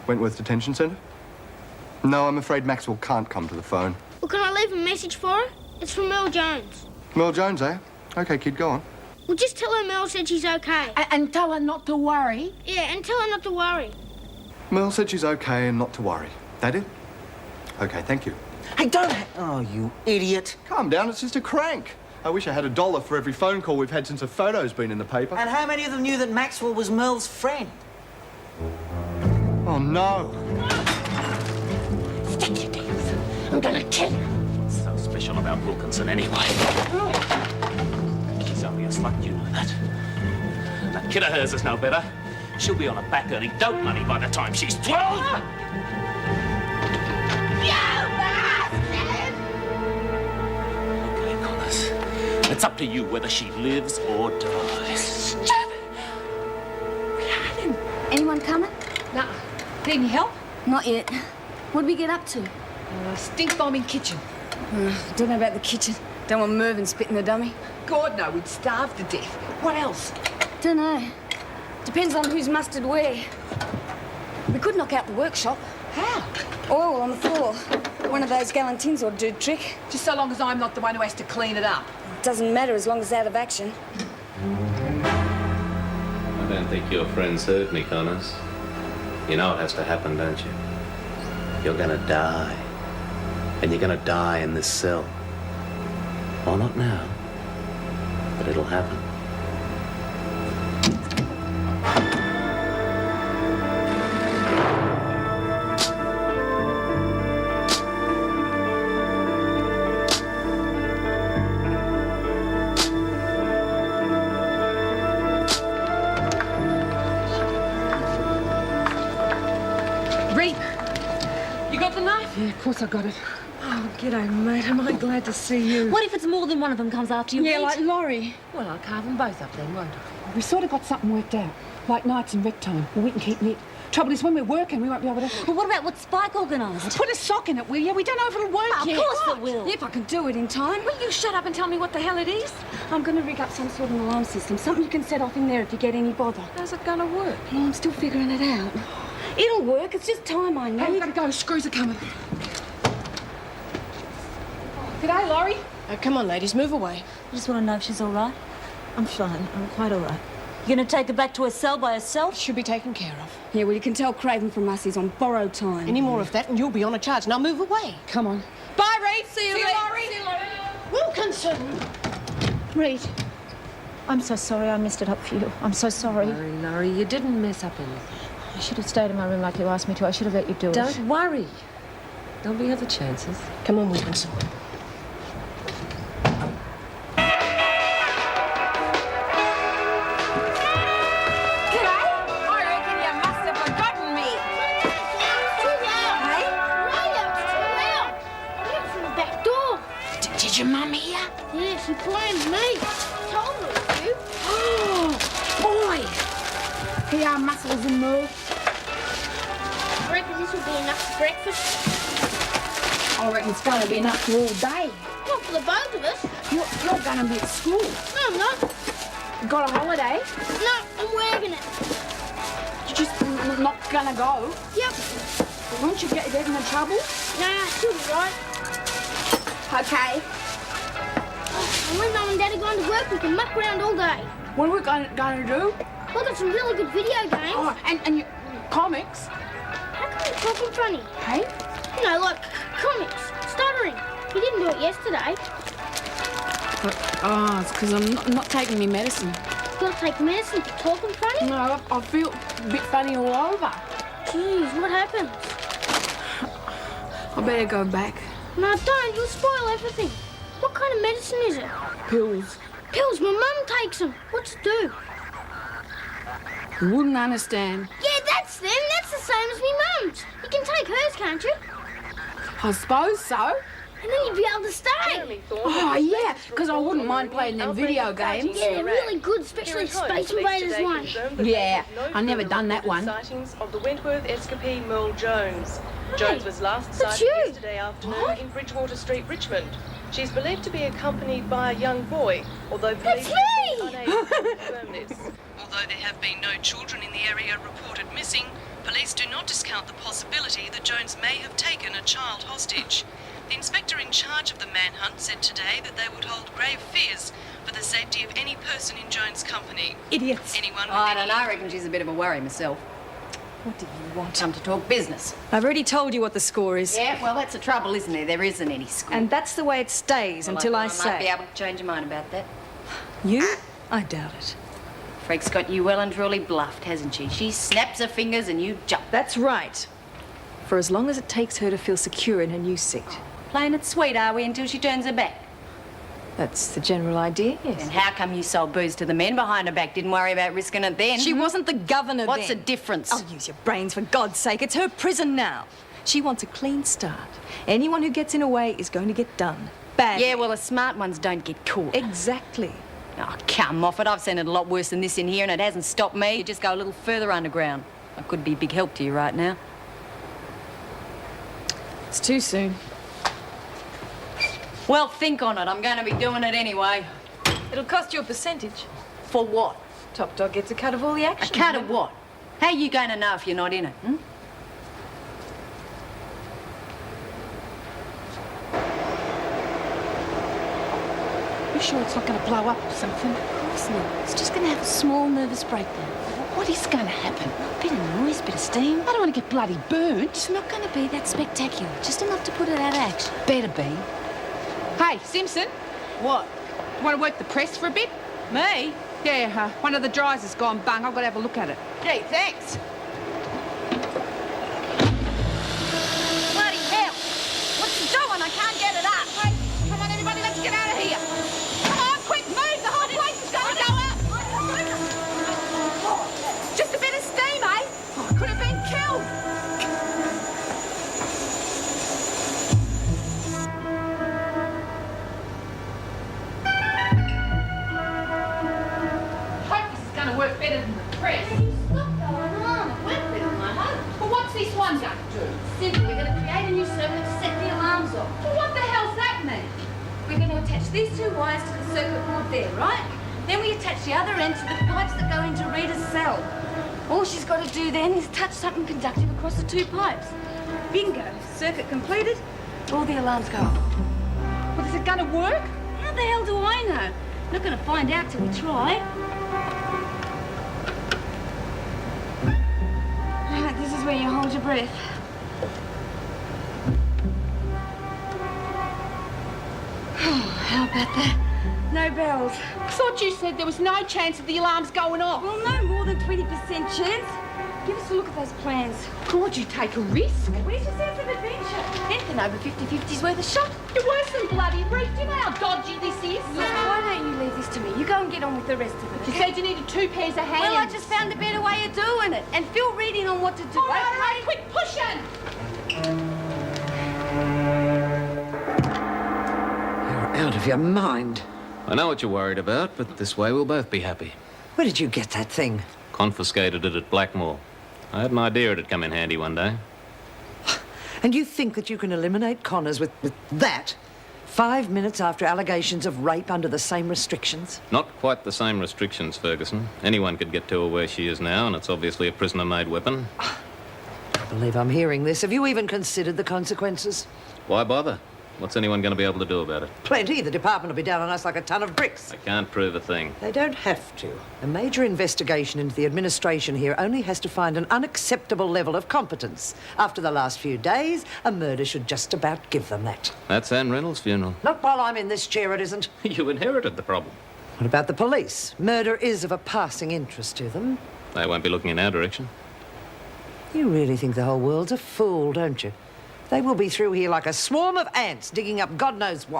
Wentworth Detention Centre? No, I'm afraid Maxwell can't come to the phone. Well, can I leave a message for her? It's from Mel Jones. Mel Jones, eh? OK, kid, go on. Well, just tell her Mel said she's OK. And tell her not to worry? Yeah, and tell her not to worry. Mel said she's OK and not to worry. That it? OK, thank you. Hey, don't... Oh, you idiot. Calm down, it's just a crank. I wish I had $1 for every phone call we've had since a photo's been in the paper. And how many of them knew that Maxwell was Merle's friend? Oh, no. Stick your teeth. I'm gonna kill you. What's so special about Wilkinson anyway? She's only a slut, you know that. That kid of hers is no better. She'll be on her back earning dope money by the time she's 12. Okay, Connors. It's up to you whether she lives or dies. Anyone coming? Nah. Need any help? Not yet. What did we get up to? Stink bombing kitchen. Don't know about the kitchen. Don't want Mervyn spitting the dummy. God, no, we'd starve to death. What else? Don't know. Depends on who's mustard where. We could knock out the workshop. How? Oil on the floor. One of those gallon tins will do the trick. Just so long as I'm not the one who has to clean it up. Doesn't matter as long as it's out of action. I don't think your friends heard me, Connors. You know it has to happen, don't you? You're gonna die. And you're gonna die in this cell. Well, not now, but it'll happen. Yeah, of course I got it. Oh, g'day, mate. Am I glad to see you? What if it's more than one of them comes after you? Yeah, Pete? like Laurie. Well, I'll carve them both up then, won't I? We sort of got something worked out. Like nights and rec time, where we can keep knit. Trouble is, when we're working, we won't be able to... Well, what about what Spike organised? Put a sock in it, will you? We don't know if it'll work Oh, yet. of course it will. Yeah, if I can do it in time. Will you shut up and tell me what the hell it is? I'm going to rig up some sort of alarm system. Something you can set off in there if you get any bother. How's it going to work? Well, I'm still figuring it out. It'll work. It's just time I need. Hey, we've got to go. Screws are coming. G'day, Laurie. Oh, come on, ladies, move away. I just want to know if she's all right. I'm fine. I'm quite all right. You going to take her back to her cell by herself? Should be taken care of. Yeah, well, you can tell Craven from us he's on borrowed time. Any more of that and you'll be on a charge. Now move away. Come on. Bye, Reed. See you, Laurie. See you later. Wilkinson. Reed, I'm so sorry I messed it up for you. I'm so sorry. Laurie, you didn't mess up anything. I should have stayed in my room like you asked me to. I should have let you do it. Don't worry. There'll be other chances. Come on, Wilkinson. Did your mum hear? Yeah, she blamed me. Told her it was you. Oh, boy. Here are muscles and more. I reckon this will be enough for breakfast. I reckon it's going to be enough for all day. Not for the both of us. You're going to be at school. No, I'm not. You got a holiday? No, I'm working it. You're just not going to go? Yep. Won't you get in trouble? Nah, she'll be right. Okay. And when Mum and Dad are going to work, we can muck around all day. What are we going to do? We've got some really good video games. Oh, and your comics? How come you're talking funny? Hey? You know, like comics, stuttering. You didn't do it yesterday. It's because I'm not taking me medicine. You gotta take medicine for talking funny? No, I feel a bit funny all over. Jeez, what happened? I better go back. No, don't. You'll spoil everything. What kind of medicine is it? Pills. Pills. My mum takes them. What to do? You wouldn't understand. Yeah, that's them. That's the same as me mum's. You can take hers, can't you? I suppose so. And then you'd be able to stay. Oh, yeah, because I wouldn't mind playing them video games. Yeah, they're really good, especially Space Invaders one. Yeah, I've never done that one. Sightings of the Wentworth escapee Merle Jones. Jones was last that's sighted you. yesterday afternoon in Bridgewater Street, Richmond. She's believed to be accompanied by a young boy, although police That's have been me! unable to confirm this. Although there have been no children in the area reported missing, Police do not discount the possibility that Jones may have taken a child hostage. The inspector in charge of the manhunt said today that they would hold grave fears for the safety of any person in Jones' company. Idiots. Anyone with I any... don't know, I reckon she's a bit of a worry myself. What do you want? Come to talk business. I've already told you what the score is. Yeah, well, that's the trouble, isn't there? There isn't any score. And that's the way it stays until I might be say. able to change your mind about that. You? I doubt it. Freak's got you well and truly bluffed, hasn't she? She snaps her fingers and you jump. That's right. For as long as it takes her to feel secure in her new seat. Plain and sweet, are we, until she turns her back? That's the general idea, yes. And how come you sold booze to the men behind her back? Didn't worry about risking it then? She wasn't the governor What's then. the difference? Oh, use your brains, for God's sake. It's her prison now. She wants a clean start. Anyone who gets in her way is going to get done. Bad. Yeah, well, the smart ones don't get caught. Exactly. Oh, come off it. I've seen it a lot worse than this in here, and it hasn't stopped me. You just go a little further underground. I could be a big help to you right now. It's too soon. Well, think on it. I'm going to be doing it anyway. It'll cost you a percentage. For what? Top dog gets a cut of all the A action. cut of what? How are you going to know if you're not in it, You sure it's not going to blow up or something? Of course not. It's just going to have a small nervous breakdown. What is going to happen? A bit of noise, bit of steam. I don't want to get bloody burnt. It's not going to be that spectacular. Just enough to put it out of action. Better be. Hey, Simpson. What? Want to work the press for a bit? Me? Yeah, one of the dryers has gone bung. I've got to have a look at it. Gee, thanks. Bloody hell! What's it doing? I can't get it up. Hey, come on, everybody, let's get out of here. Come on, quick, move. The whole place is going to go up. Just a bit of steam, eh? Oh, I could have been killed. Hope this is going to work better than the press. Stop going on. It worked better than I hoped. Well, what's this one going to do? Simple. We're going to create a new circuit to set the alarms off. Well, what the hell's that mean? We're going to attach these two wires to the circuit board there, right? Then we attach the other end to the pipes that go into Rita's cell. All she's got to do then is touch something conductive across the two pipes. Bingo. Circuit completed. All the alarms go off. Well, is it going to work? How the hell do I know? Not going to find out till we try. Right, this is where you hold your breath. How about that? No bells. I thought you said there was no chance of the alarms going off. Well, no more than 20% chance. Give us a look at those plans. Could you take a risk? Where's your sense of adventure? Anything over 50-50's worth a shot. You're worse than bloody Reef. Do you know how dodgy this is? Look, why don't you leave this to me? You go and get on with the rest of it. You said you needed 2 pairs of hands. Well, I just found a better way of doing it. And fill Reed in on what to do. All right, quick, pushing. You're out of your mind. I know what you're worried about, but this way we'll both be happy. Where did you get that thing? Confiscated it at Blackmore. I had an idea it'd come in handy one day. And you think that you can eliminate Connors with that? 5 minutes after allegations of rape under the same restrictions? Not quite the same restrictions, Ferguson. Anyone could get to her where she is now, and it's obviously a prisoner-made weapon. I believe I'm hearing this. Have you even considered the consequences? Why bother? What's anyone going to be able to do about it? Plenty. The department will be down on us like a ton of bricks. I can't prove a thing. They don't have to. A major investigation into the administration here only has to find an unacceptable level of competence. After the last few days, a murder should just about give them that. That's Anne Reynolds' funeral. Not while I'm in this chair, it isn't. You inherited the problem. What about the police? Murder is of a passing interest to them. They won't be looking in our direction. You really think the whole world's a fool, don't you? They will be through here like a swarm of ants digging up God knows what.